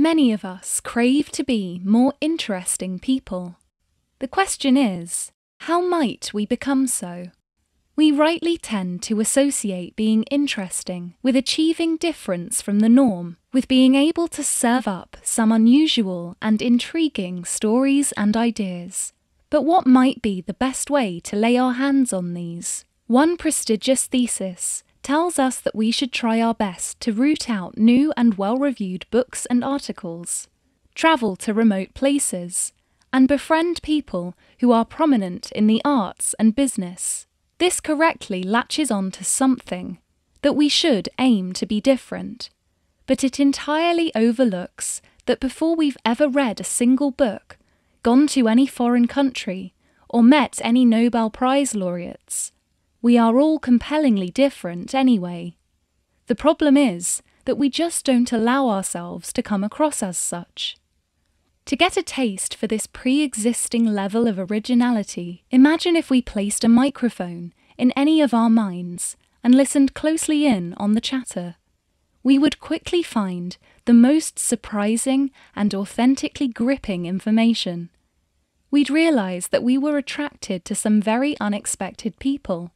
Many of us crave to be more interesting people. The question is, how might we become so? We rightly tend to associate being interesting with achieving difference from the norm, with being able to serve up some unusual and intriguing stories and ideas. But what might be the best way to lay our hands on these? One prestigious thesis tells us that we should try our best to root out new and well-reviewed books and articles, travel to remote places, and befriend people who are prominent in the arts and business. This correctly latches on to something, that we should aim to be different, but it entirely overlooks that before we've ever read a single book, gone to any foreign country, or met any Nobel Prize laureates, we are all compellingly different anyway. The problem is that we just don't allow ourselves to come across as such. To get a taste for this pre-existing level of originality, imagine if we placed a microphone in any of our minds and listened closely in on the chatter. We would quickly find the most surprising and authentically gripping information. We'd realise that we were attracted to some very unexpected people,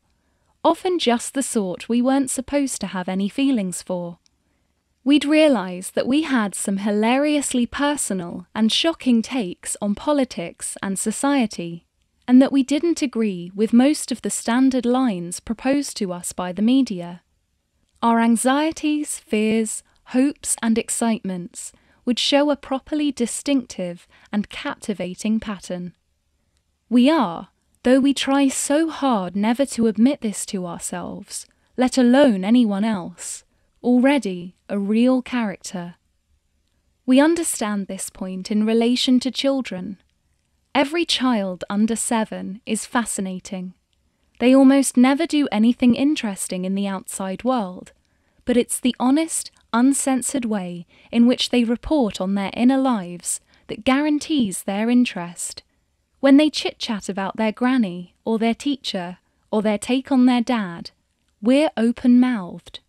often just the sort we weren't supposed to have any feelings for. We'd realise that we had some hilariously personal and shocking takes on politics and society, and that we didn't agree with most of the standard lines proposed to us by the media. Our anxieties, fears, hopes and excitements would show a properly distinctive and captivating pattern. We are, though we try so hard never to admit this to ourselves, let alone anyone else, already a real character. We understand this point in relation to children. Every child under 7 is fascinating. They almost never do anything interesting in the outside world, but it's the honest, uncensored way in which they report on their inner lives that guarantees their interest. When they chit-chat about their granny, or their teacher, or their take on their dad, we're open-mouthed.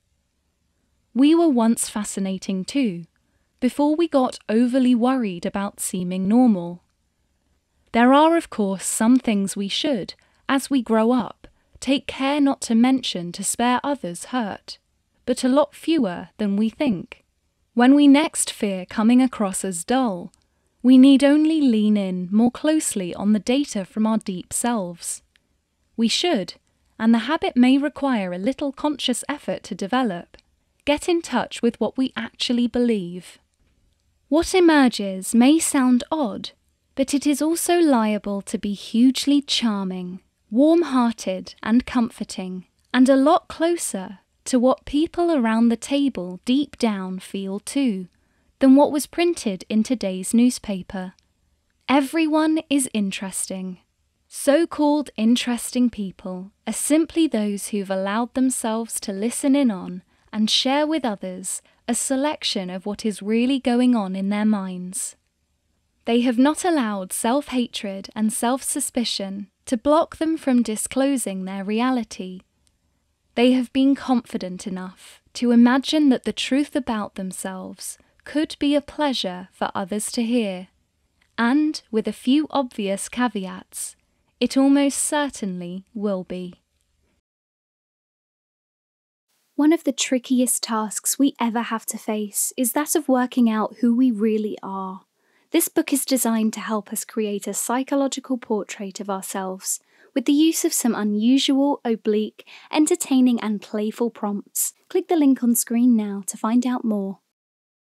We were once fascinating too, before we got overly worried about seeming normal. There are, of course, some things we should, as we grow up, take care not to mention to spare others hurt, but a lot fewer than we think. When we next fear coming across as dull, we need only lean in more closely on the data from our deep selves. We should, and the habit may require a little conscious effort to develop, get in touch with what we actually believe. What emerges may sound odd, but it is also liable to be hugely charming, warm-hearted and comforting, and a lot closer to what people around the table deep down feel too, than what was printed in today's newspaper. Everyone is interesting. So-called interesting people are simply those who've allowed themselves to listen in on and share with others a selection of what is really going on in their minds. They have not allowed self-hatred and self-suspicion to block them from disclosing their reality. They have been confident enough to imagine that the truth about themselves could be a pleasure for others to hear, and, with a few obvious caveats, it almost certainly will be. One of the trickiest tasks we ever have to face is that of working out who we really are. This book is designed to help us create a psychological portrait of ourselves with the use of some unusual, oblique, entertaining and playful prompts. Click the link on screen now to find out more.